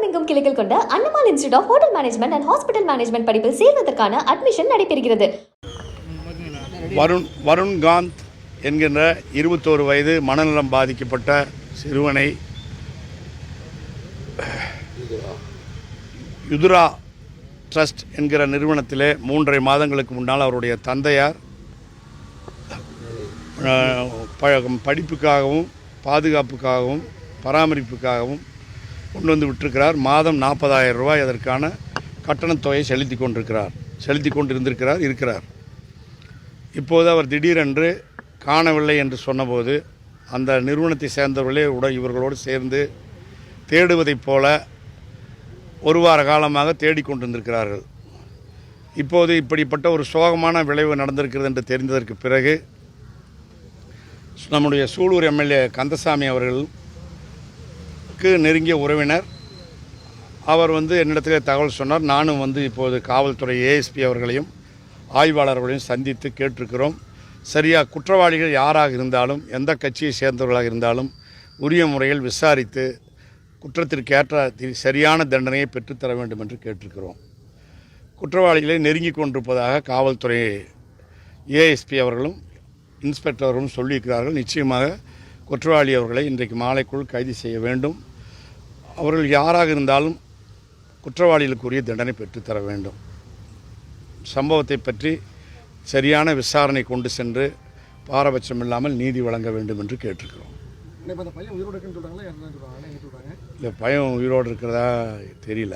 தமிழகமெங்கும் கிளைகள் கொண்ட Annamal institute of hotel management and hospital management படிப்பில் சேர்வதற்கான அட்மிஷன் நடைபெறுகிறது. வருண்காந்த் என்கின்ற 21 வயது மனநலம் பாதிக்கப்பட்ட சிறுவனை யுதுரா ட்ரஸ்ட் என்கிற நிறுவனத்திலே 3.5 மாதங்களுக்கு முன்னால் அவருடைய தந்தையார் படிப்புக்காகவும் பாதுகாப்புக்காகவும் பராமரிப்புக்காகவும் கொண்டு வந்து விட்டிருக்கிறார். மாதம் 40,000 ரூபாய் அதற்கான கட்டணத் தொகையை செலுத்தி கொண்டிருந்திருக்கிறார். இப்போது அவர் திடீரென்று காணவில்லை என்று சொன்னபோது அந்த நிறுவனத்தை சேர்ந்தவர்களே இவர்களோடு சேர்ந்து தேடுவதைப் போல ஒரு வார காலமாக தேடிக்கொண்டிருந்திருக்கிறார்கள். இப்போது இப்படிப்பட்ட ஒரு சோகமான விளைவு நடந்திருக்கிறது என்று தெரிந்ததற்கு பிறகு நம்முடைய சூலூர் எம்எல்ஏ கந்தசாமி அவர்களுக்கு நெருங்கிய உறவினர் அவர் என்னிடத்தில் தகவல் சொன்னார். நானும் இப்போது காவல்துறை ஏஎஸ்பி அவர்களையும் ஆய்வாளர்களையும் சந்தித்து கேட்டிருக்கிறோம். சரியாக குற்றவாளிகள் யாராக இருந்தாலும் எந்த கட்சியை சேர்ந்தவர்களாக இருந்தாலும் உரிய முறையில் விசாரித்து குற்றத்திற்கு ஏற்ற சரியான தண்டனையை பெற்றுத்தர வேண்டும் என்று கேட்டிருக்கிறோம். குற்றவாளிகளை நெருங்கி கொண்டிருப்பதாக காவல்துறை ஏஎஸ்பி அவர்களும் இன்ஸ்பெக்டர் அவர்களும் சொல்லியிருக்கிறார்கள். நிச்சயமாக குற்றவாளி அவர்களை இன்றைக்கு மாலைக்குள் கைது செய்ய வேண்டும். அவர்கள் யாராக இருந்தாலும் குற்றவாளிகளுக்குரிய தண்டனை பெற்றுத்தர வேண்டும். சம்பவத்தை பற்றி சரியான விசாரணை கொண்டு சென்று பாரபட்சம் இல்லாமல் நீதி வழங்க வேண்டும் என்று கேட்டிருக்கிறோம். இல்லை, பையன் உயிரோடு இருக்கிறதா தெரியல.